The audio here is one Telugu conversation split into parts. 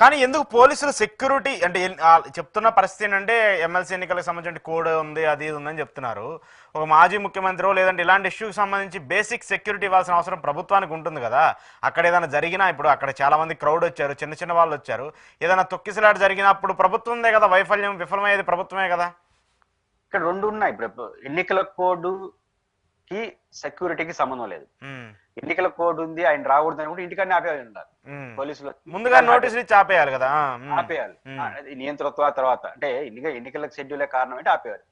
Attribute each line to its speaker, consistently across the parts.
Speaker 1: కానీ ఎందుకు పోలీసులు సెక్యూరిటీ అంటే చెప్తున్న పరిస్థితి ఏంటంటే ఎమ్మెల్సీ ఎన్నికలకు సంబంధించిన కోడ్ ఉంది అది ఇది ఉందని చెప్తున్నారు. ఒక మాజీ ముఖ్యమంత్రి లేదంటే ఇలాంటి ఇష్యూకి సంబంధించి బేసిక్ సెక్యూరిటీ ఇవ్వాల్సిన అవసరం ప్రభుత్వానికి ఉంటుంది కదా. అక్కడ ఏదైనా జరిగినా ఇప్పుడు అక్కడ చాలా మంది క్రౌడ్ వచ్చారు, చిన్న చిన్న వాళ్ళు వచ్చారు, ఏదైనా తొక్కిసలాట జరిగినప్పుడు ప్రభుత్వందే కదా వైఫల్యం, విఫలమయ్యేది ప్రభుత్వమే కదా.
Speaker 2: ఇక్కడ రెండు ఉన్నాయి. ఇప్పుడు ఎన్నికల కోడ్ కి సెక్యూరిటీకి సంబంధం లేదు. ఎన్నికల కోడ్ ఉంది, ఆయన రాకూడదు అనుకుంటే ఇంటికన్నా ఆపేయాలి ఉండాలి. పోలీసులు
Speaker 1: ముందుగా నోటీసులు ఇచ్చి ఆపేయాలి కదా.
Speaker 2: ఆపేయాలి నియంత్రణతో. తర్వాత అంటే ఎన్నికల షెడ్యూలే కారణం అంటే ఆపేయాలి.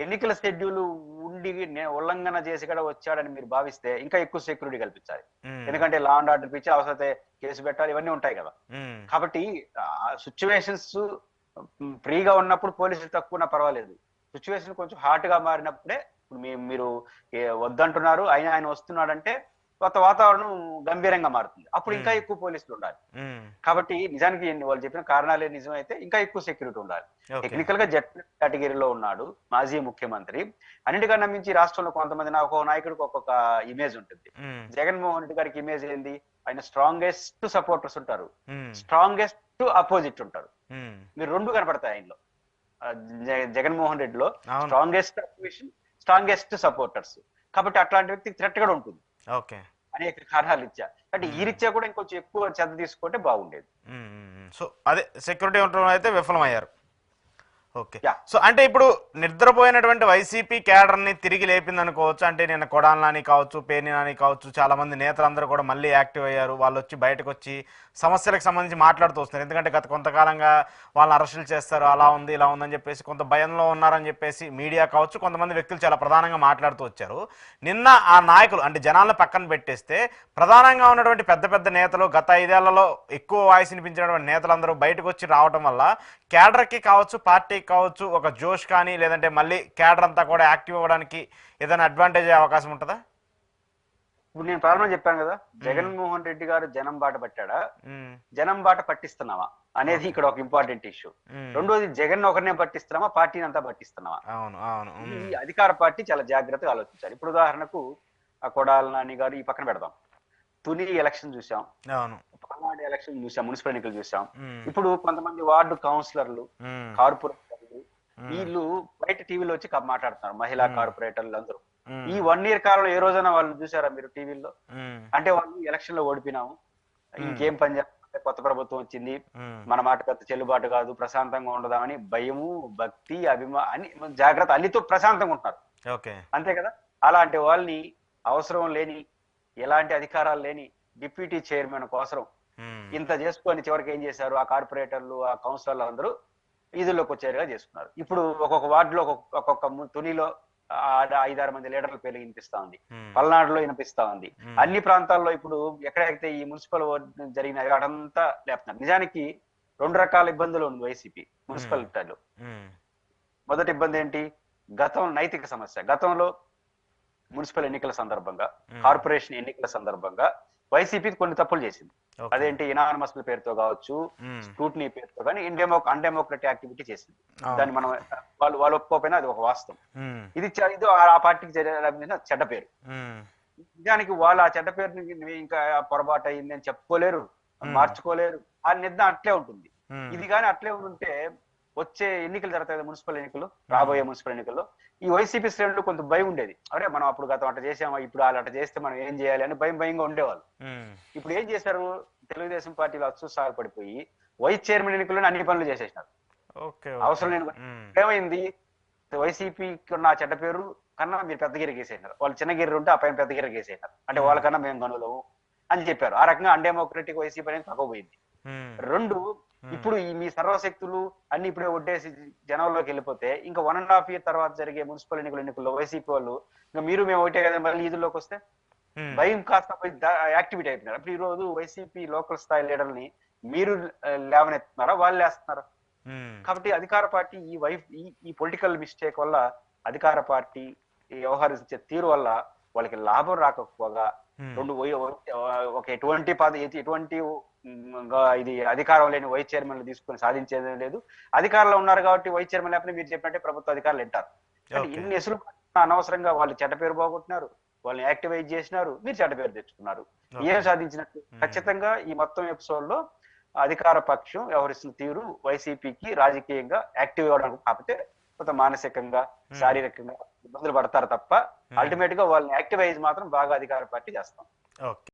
Speaker 2: ఎన్నికల షెడ్యూల్ ఉండి ఉల్లంఘన చేసి కూడా వచ్చాడని మీరు భావిస్తే ఇంకా ఎక్కువ సెక్యూరిటీ కల్పించాలి. ఎందుకంటే లా అండ్ ఆర్డర్ పిచ్చి అవసరమైతే కేసు పెట్టాలి, ఇవన్నీ ఉంటాయి కదా. కాబట్టి సిచ్యువేషన్స్ ఫ్రీగా ఉన్నప్పుడు పోలీసులు తక్కువ పర్వాలేదు. సిచ్యువేషన్ కొంచెం హాట్ గా మారినప్పుడే మీరు వద్దంటున్నారు, ఆయన వస్తున్నాడంటే కొత్త వాతావరణం గంభీరంగా మారుతుంది. అప్పుడు ఇంకా ఎక్కువ పోలీసులు ఉండాలి. కాబట్టి నిజానికి వాళ్ళు చెప్పిన కారణాలే నిజమైతే ఇంకా ఎక్కువ సెక్యూరిటీ ఉండాలి. టెక్నికల్ గా జెడ్ కేటగిరీలో ఉన్నాడు మాజీ ముఖ్యమంత్రి. అన్నిటికన్నా మించి రాష్ట్రంలో కొంతమంది ఒక్కొక్క నాయకుడికి ఒక్కొక్క ఇమేజ్ ఉంటుంది. జగన్మోహన్ రెడ్డి గారికి ఇమేజ్ ఏంది? ఆయన స్ట్రాంగెస్ట్ సపోర్టర్స్ ఉంటారు, స్ట్రాంగెస్ట్ అపోజిట్ ఉంటారు. మీరు రెండు కనపడతాయి ఆయనలో. జగన్మోహన్ రెడ్డిలో స్ట్రాంగెస్ట్ అపోజిషన్, స్ట్రాంగెస్ట్ సపోర్టర్స్. కాబట్టి అట్లాంటి వ్యక్తికి థ్రెట్ కూడా ఉంటుంది. అనేక కారణాలు ఇచ్చా అంటే ఈ రీత్యా కూడా ఇంకొంచెం ఎక్కువ శ్రద్ధ తీసుకుంటే బాగుండేది.
Speaker 1: సో అదే సెక్యూరిటీ ఉండడం అయితే విఫలమయ్యారు. ఓకే. సో అంటే ఇప్పుడు నిద్రపోయినటువంటి వైసీపీ క్యాడర్ని తిరిగి లేపింది అనుకోవచ్చు. అంటే నిన్న కొడాలి నాని కావచ్చు, పేర్ని నాని కావచ్చు, చాలా మంది నేతలందరూ కూడా మళ్ళీ యాక్టివ్ అయ్యారు. వాళ్ళు వచ్చి బయటకు వచ్చి సమస్యలకు సంబంధించి మాట్లాడుతూ వస్తున్నారు. ఎందుకంటే గత కొంతకాలంగా వాళ్ళని అరెస్టులు చేస్తారు, అలా ఉంది ఇలా ఉందని చెప్పేసి కొంత భయంలో ఉన్నారని చెప్పేసి మీడియా కావచ్చు, కొంతమంది వ్యక్తులు చాలా ప్రధానంగా మాట్లాడుతూ వచ్చారు. నిన్న ఆ నాయకులు అంటే జనాలను పక్కన పెట్టేస్తే ప్రధానంగా ఉన్నటువంటి పెద్ద పెద్ద నేతలు, గత 5 ఏళ్లలో ఎక్కువ వాయిస్ వినిపించినటువంటి నేతలందరూ బయటకు వచ్చి రావడం వల్ల క్యాడర్కి కావచ్చు, పార్టీకి కావచ్చు ఒక జోష్ కానీ లేదంటే మళ్ళీ క్యాడర్ అంతా కూడా యాక్టివ్ అవ్వడానికి ఏదైనా అడ్వాంటేజ్ అయ్యే అవకాశం ఉంటుందా?
Speaker 2: ఇప్పుడు నేను ప్రారంభం చెప్పాను కదా, జగన్మోహన్ రెడ్డి గారు జనం బాట పట్టాడా, జనం బాట పట్టిస్తున్నావా అనేది ఇక్కడ ఒక ఇంపార్టెంట్ ఇష్యూ. రెండోది, జగన్ ఒకరినే పట్టిస్తున్నామా, పార్టీని అంతా పట్టిస్తున్నామా? ఈ అధికార పార్టీ చాలా జాగ్రత్తగా ఆలోచించాలి. ఇప్పుడు ఉదాహరణకు ఆ కొడాలి నాని గారు ఈ పక్కన పెడదాం. తుని ఎలక్షన్ చూసాం, పల్నాడు ఎలక్షన్ చూసాం, మున్సిపల్ ఎన్నికలు చూసాం. ఇప్పుడు కొంతమంది వార్డు కౌన్సిలర్లు, కార్పొరేటర్లు వీళ్ళు బయట టీవీలో వచ్చి మాట్లాడుతున్నారు. మహిళా కార్పొరేటర్లు అందరూ ఈ 1 year కాలంలో ఏ రోజైనా వాళ్ళు చూసారా మీరు టీవీలో? అంటే వాళ్ళు ఎలక్షన్ లో ఓడిపోయినాము, ఇంకేం పని చేస్తే కొత్త ప్రభుత్వం వచ్చింది, మన మాట పెద్ద చెల్లుబాటు కాదు, ప్రశాంతంగా ఉండదామని భయము, భక్తి, అన్ని జాగ్రత్త అన్నితో ప్రశాంతంగా ఉంటారు. అంతే కదా. అలాంటి వాళ్ళని అవసరం లేని, ఎలాంటి అధికారాలు లేని డిప్యూటీ చైర్మన్ కోసం ఇంత చేసుకొని చివరికి ఏం చేశారు? ఆ కార్పొరేటర్లు, ఆ కౌన్సిలర్లు అందరూ ఈదుల్లోకి వచ్చేరుగా చేసుకున్నారు. ఇప్పుడు ఒక్కొక్క వార్డులో ఒక్కొక్క తునిలో 5-6 మంది లీడర్ల పేర్లు వినిపిస్తా ఉంది, పల్నాడులో వినిపిస్తా ఉంది. అన్ని ప్రాంతాల్లో ఇప్పుడు ఎక్కడైతే ఈ మున్సిపల్ జరిగిన అదంతా లేపుతున్నారు. నిజానికి 2 రకాల ఇబ్బందులు ఉంది వైసీపీ మున్సిపాలిటీలో. మొదటి ఇబ్బంది ఏంటి? నైతిక సమస్య. గతంలో మున్సిపల్ ఎన్నికల సందర్భంగా, కార్పొరేషన్ ఎన్నికల సందర్భంగా వైసీపీ కొన్ని తప్పులు చేసింది. అదేంటి? ఇనానమస్ పేరుతో కావచ్చు, స్క్రూటినీ పేరుతో కానీ అన్డెమోక్రటిక్ యాక్టివిటీ చేసింది. దాన్ని మనం వాళ్ళు ఒప్పుకోకపోయినా అది ఒక వాస్తవం. ఇది ఆ పార్టీకి చెడ్డ పేరు. నిజానికి వాళ్ళు ఆ చెడ్డ పేరుని ఇంకా పొరపాటు అయింది అని చెప్పుకోలేరు, మార్చుకోలేరు. ఆ నిద్ర అట్లే ఉంటుంది. ఇది కానీ అట్లే ఉంటే వచ్చే ఎన్నికలు జరుగుతాయి, మున్సిపల్ ఎన్నికలు, రాబోయే మున్సిపల్ ఎన్నికల్లో ఈ వైసీపీ శ్రేణులు కొంత భయం ఉండేది. అరే మనం అప్పుడు గతం అట్లా చేసామా, ఇప్పుడు వాళ్ళు అట్లా చేస్తే మనం ఏం చేయాలి అని భయంగా ఉండేవాళ్ళు. ఇప్పుడు ఏం చేశారు? తెలుగుదేశం పార్టీలో అత్యుత్సాహపడిపోయి వైస్ చైర్మన్ ఎన్నికల్లో అన్ని పనులు చేసేసినారు. అవసరం లేని ఏమైంది? వైసీపీకి ఉన్న చెడ్డ పేరు కన్నా మీరు పెద్ద గిరికి వేసేసినారు, వాళ్ళు చిన్న గిర్రె ఉంటే ఆ పైన పెద్ద గిరికి వేసేసినారు. అంటే వాళ్ళకన్నా మేము గనులము అని చెప్పారు. ఆ రకంగా అన్డెమోక్రటిక్ వైసీపీ అనేది తగ్గపోయింది. రెండు, ఇప్పుడు మీ సర్వశక్తులు అన్ని ఇప్పుడే ఒడ్డేసి జనంలోకి వెళ్ళిపోతే ఇంకా 1.5 year తర్వాత జరిగే మున్సిపల్ ఎన్నికల్లో వైసీపీ వాళ్ళు ఇంకా మేము ఒకటే కదా మళ్ళీ ఈదుల్లోకి వస్తే భయం కాస్త యాక్టివిటీ అయిపోయినారు. అప్పుడు ఈ రోజు వైసీపీ లోకల్ స్థాయి లీడర్ని మీరు లేవనెత్తున్నారా, వాళ్ళు వేస్తున్నారా? కాబట్టి అధికార పార్టీ ఈ పొలిటికల్ మిస్టేక్ వల్ల అధికార పార్టీ వ్యవహరించే తీరు వల్ల వాళ్ళకి లాభం రాకపోగా ఒక ఎటువంటి ఇది అధికారం లేని వైస్ చైర్మన్లు తీసుకొని సాధించేది లేదు. అధికారంలో ఉన్నారు కాబట్టి వైస్ చైర్మన్ లేకపోతే మీరు చెప్పినట్టే ప్రభుత్వ అధికారులు వింటారు. ఇన్ని ఎసులు అనవసరంగా వాళ్ళు చెడ్డ పేరు పోగొట్టినారు, వాళ్ళని యాక్టివేట్ చేసినారు, మీరు చెడ్డ పేరు తెచ్చుకున్నారు. ఏం సాధించినట్టు? ఖచ్చితంగా ఈ మొత్తం ఎపిసోడ్ లో అధికార పక్షం వ్యవహరిస్తున్న తీరు వైసీపీకి రాజకీయంగా యాక్టివ్ అవ్వడానికి కాకపోతే కొంత మానసికంగా శారీరకంగా ఇబ్బందులు పడతారు తప్ప అల్టిమేట్ గా వాళ్ళని యాక్టివైజ్ మాత్రం బాగా అధికార పార్టీ చేస్తాం.
Speaker 1: ఓకే.